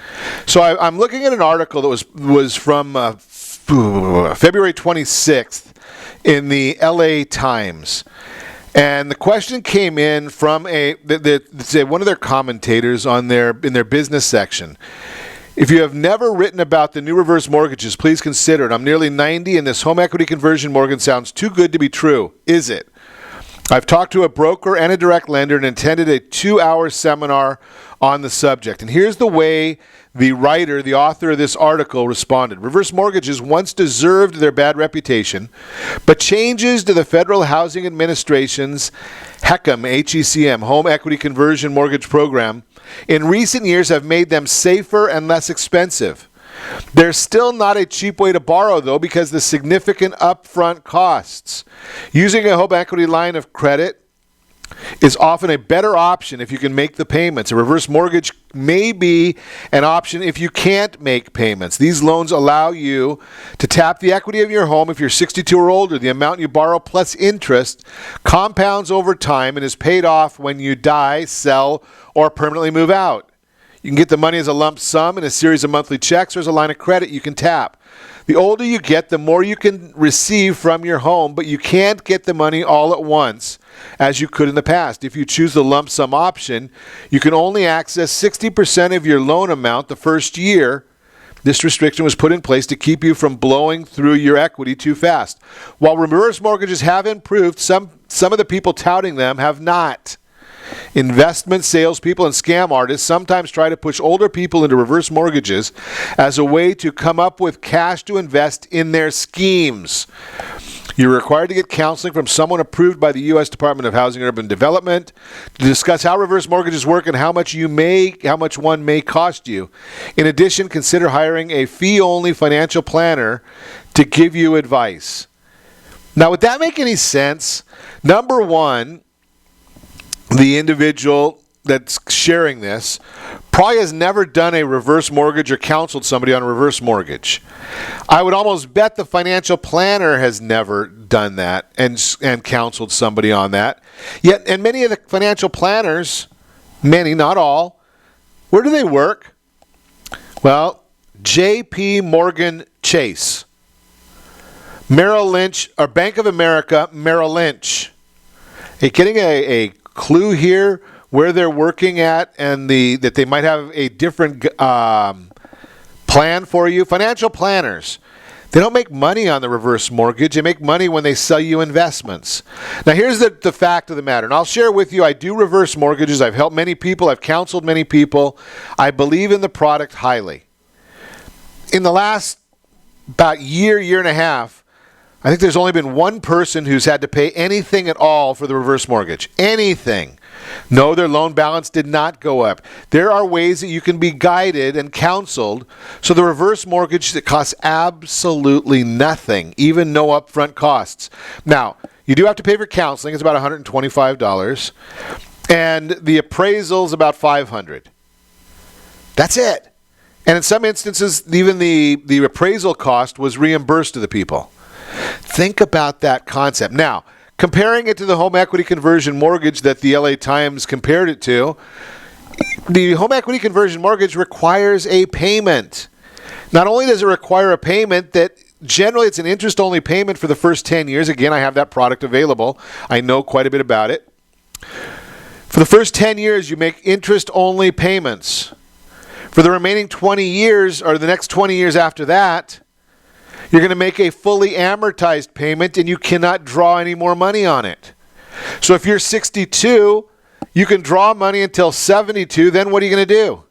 So I'm looking at an article that was from February 26th in the LA Times. And the question came in from one of their commentators in their business section. If you have never written about the new reverse mortgages, please consider it. I'm nearly 90 and this home equity conversion mortgage sounds too good to be true. Is it? I've talked to a broker and a direct lender and attended a 2-hour seminar on the subject. And here's the way the author of this article, responded. Reverse mortgages once deserved their bad reputation, but changes to the Federal Housing Administration's HECM, H-E-C-M, Home Equity Conversion Mortgage Program, in recent years have made them safer and less expensive. They're still not a cheap way to borrow, though, because the significant upfront costs. Using a home equity line of credit is often a better option if you can make the payments. A reverse mortgage may be an option if you can't make payments. These loans allow you to tap the equity of your home if you're 62 or older. The amount you borrow plus interest compounds over time and is paid off when you die, sell, or permanently move out. You can get the money as a lump sum in a series of monthly checks or as a line of credit you can tap. The older you get, the more you can receive from your home, but you can't get the money all at once as you could in the past. If you choose the lump sum option, you can only access 60% of your loan amount the first year. This restriction was put in place to keep you from blowing through your equity too fast. While reverse mortgages have improved, some of the people touting them have not. Investment salespeople and scam artists sometimes try to push older people into reverse mortgages as a way to come up with cash to invest in their schemes. You're required to get counseling from someone approved by the U.S. Department of Housing and Urban Development to discuss how reverse mortgages work and how much one may cost you. In addition, consider hiring a fee-only financial planner to give you advice. Now, would that make any sense? Number one, the individual that's sharing this probably has never done a reverse mortgage or counseled somebody on a reverse mortgage. I would almost bet the financial planner has never done that and counseled somebody on that. Yet, and many of the financial planners, many, not all, where do they work? Well, J.P. Morgan Chase, Merrill Lynch, or Bank of America, Merrill Lynch. Hey, getting a clue here where they're working at and that they might have a different plan for you. Financial planners, they don't make money on the reverse mortgage. They make money when they sell you investments. Now, here's the fact of the matter, and I'll share with you, I do reverse mortgages. I've helped many people. I've counseled many people. I believe in the product highly. In the last about year and a half, I think there's only been one person who's had to pay anything at all for the reverse mortgage. Anything. No, their loan balance did not go up. There are ways that you can be guided and counseled. So the reverse mortgage that costs absolutely nothing, even no upfront costs. Now, you do have to pay for counseling. It's about $125. And the appraisal is about $500. That's it. And in some instances, even the appraisal cost was reimbursed to the people. Think about that concept. Now, comparing it to the home equity conversion mortgage that the LA Times compared it to, the home equity conversion mortgage requires a payment. Not only does it require a payment that generally it's an interest-only payment for the first 10 years. Again, I have that product available. I know quite a bit about it. For the first 10 years, you make interest-only payments. For the remaining 20 years, or the next 20 years after that, you're going to make a fully amortized payment and you cannot draw any more money on it. So if you're 62, you can draw money until 72, then what are you going to do?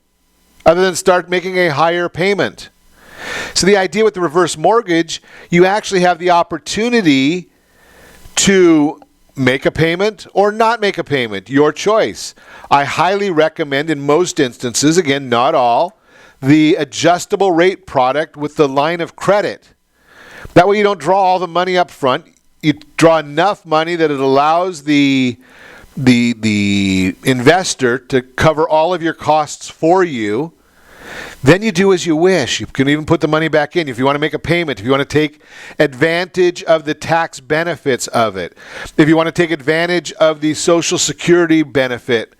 Other than start making a higher payment. So the idea with the reverse mortgage, you actually have the opportunity to make a payment or not make a payment, your choice. I highly recommend in most instances, again, not all, the adjustable rate product with the line of credit. That way you don't draw all the money up front. You draw enough money that it allows the investor to cover all of your costs for you. Then you do as you wish. You can even put the money back in if you want to make a payment, if you want to take advantage of the tax benefits of it, if you want to take advantage of the Social Security benefit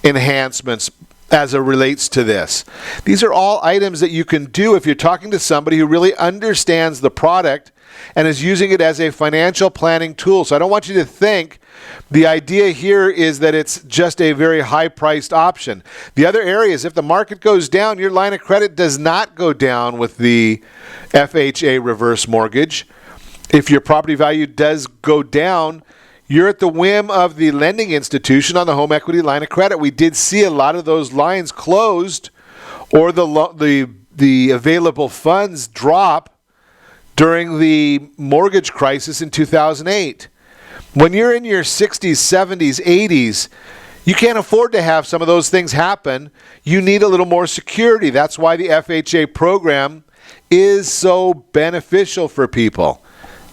enhancements as it relates to this. These are all items that you can do if you're talking to somebody who really understands the product and is using it as a financial planning tool. So I don't want you to think the idea here is that it's just a very high-priced option. The other area is if the market goes down, your line of credit does not go down with the FHA reverse mortgage. If your property value does go down, you're at the whim of the lending institution on the home equity line of credit. We did see a lot of those lines closed or the available funds drop during the mortgage crisis in 2008. When you're in your 60s, 70s, 80s, you can't afford to have some of those things happen. You need a little more security. That's why the FHA program is so beneficial for people.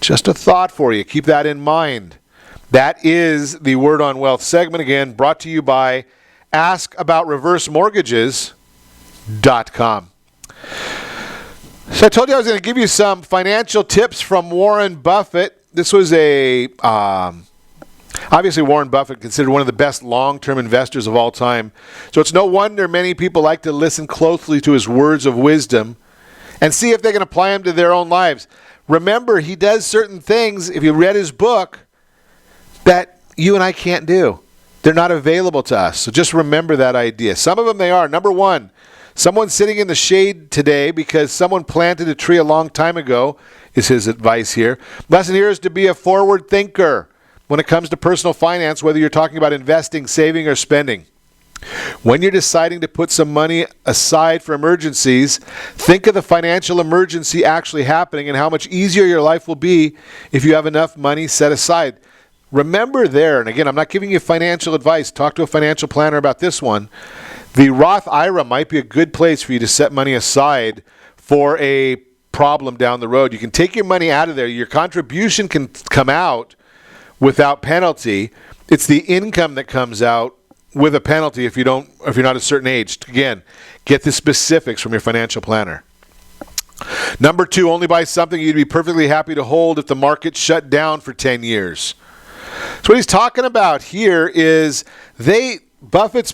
Just a thought for you. Keep that in mind. That is the Word on Wealth segment, again, brought to you by AskAboutReverseMortgages.com. So I told you I was going to give you some financial tips from Warren Buffett. This was obviously Warren Buffett considered one of the best long-term investors of all time. So it's no wonder many people like to listen closely to his words of wisdom and see if they can apply them to their own lives. Remember, he does certain things, if you read his book, that you and I can't do. They're not available to us. So just remember that idea. Some of them they are. Number one, someone sitting in the shade today because someone planted a tree a long time ago is his advice here. Lesson here is to be a forward thinker when it comes to personal finance, whether you're talking about investing, saving, or spending. When you're deciding to put some money aside for emergencies, think of the financial emergency actually happening and how much easier your life will be if you have enough money set aside. Remember there, and again, I'm not giving you financial advice. Talk to a financial planner about this one. The Roth IRA might be a good place for you to set money aside for a problem down the road. You can take your money out of there. Your contribution can come out without penalty. It's the income that comes out with a penalty if you're not a certain age. Again, get the specifics from your financial planner. Number two, only buy something you'd be perfectly happy to hold if the market shut down for 10 years. So what he's talking about here is Buffett's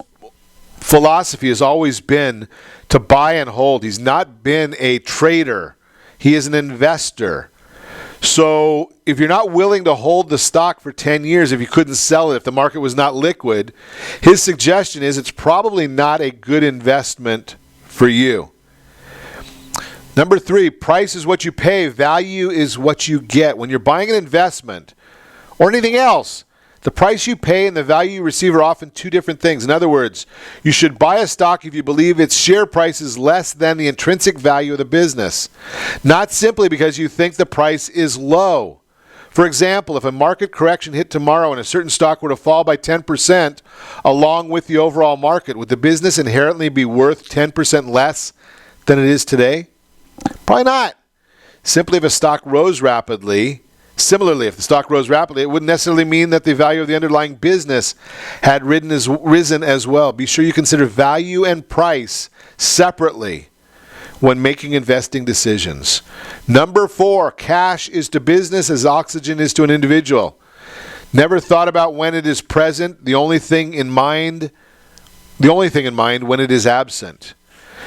philosophy has always been to buy and hold. He's not been a trader. He is an investor. So if you're not willing to hold the stock for 10 years, if you couldn't sell it, if the market was not liquid, his suggestion is it's probably not a good investment for you. Number three, price is what you pay. Value is what you get. When you're buying an investment or anything else, the price you pay and the value you receive are often two different things. In other words, you should buy a stock if you believe its share price is less than the intrinsic value of the business, not simply because you think the price is low. For example, if a market correction hit tomorrow and a certain stock were to fall by 10% along with the overall market, would the business inherently be worth 10% less than it is today? Probably not. Simply if a stock rose rapidly, similarly, if the stock rose rapidly, it wouldn't necessarily mean that the value of the underlying business had risen as well. Be sure you consider value and price separately when making investing decisions. Number four, cash is to business as oxygen is to an individual. Never thought about when it is present, the only thing in mind when it is absent.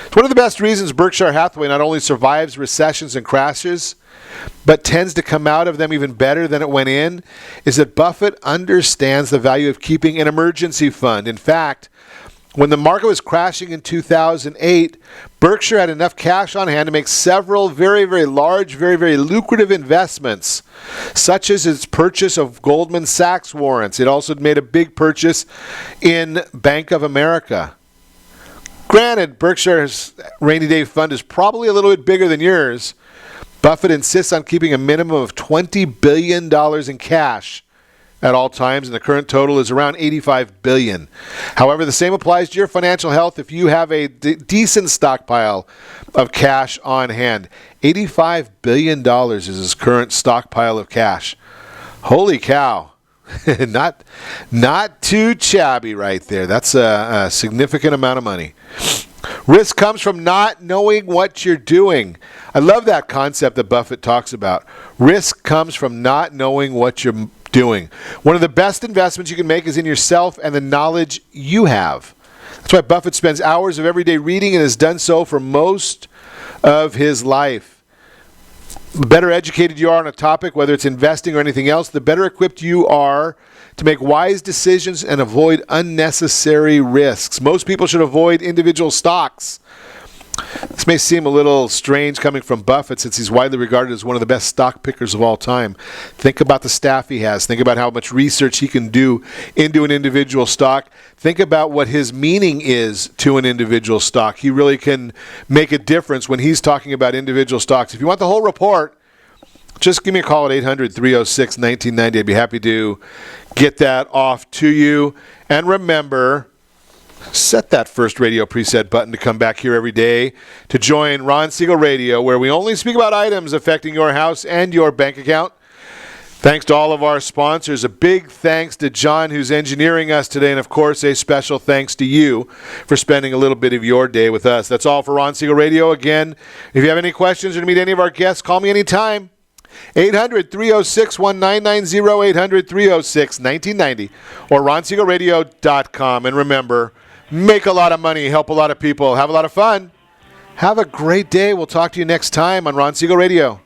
It's one of the best reasons Berkshire Hathaway not only survives recessions and crashes, but tends to come out of them even better than it went in, is that Buffett understands the value of keeping an emergency fund. In fact, When the market was crashing in 2008, Berkshire had enough cash on hand to make several very, very large, very, very lucrative investments, such as its purchase of Goldman Sachs warrants. It also made a big purchase in Bank of America. Granted, Berkshire's rainy day fund is probably a little bit bigger than yours. Buffett insists on keeping a minimum of $20 billion in cash at all times, and the current total is around $85 billion. However, the same applies to your financial health if you have a decent stockpile of cash on hand. $85 billion is his current stockpile of cash. Holy cow. Not too shabby right there. That's a significant amount of money. Risk comes from not knowing what you're doing. I love that concept that Buffett talks about. Risk comes from not knowing what you're doing. One of the best investments you can make is in yourself and the knowledge you have. That's why Buffett spends hours of every day reading and has done so for most of his life. The better educated you are on a topic, whether it's investing or anything else, the better equipped you are to make wise decisions and avoid unnecessary risks. Most people should avoid individual stocks. This may seem a little strange coming from Buffett, since he's widely regarded as one of the best stock pickers of all time. Think about the staff he has. Think about how much research he can do into an individual stock. Think about what his meaning is to an individual stock. He really can make a difference when he's talking about individual stocks. If you want the whole report, just give me a call at 800-306-1990. I'd be happy to get that off to you. And remember, set that first radio preset button to come back here every day to join Ron Siegel Radio, where we only speak about items affecting your house and your bank account. Thanks to all of our sponsors. A big thanks to John, who's engineering us today. And, of course, a special thanks to you for spending a little bit of your day with us. That's all for Ron Siegel Radio. Again, if you have any questions or to meet any of our guests, call me anytime. 800-306-1990, 800-306-1990, or ronsiegelradio.com. And remember, make a lot of money, help a lot of people, have a lot of fun. Have a great day. We'll talk to you next time on Ron Siegel Radio.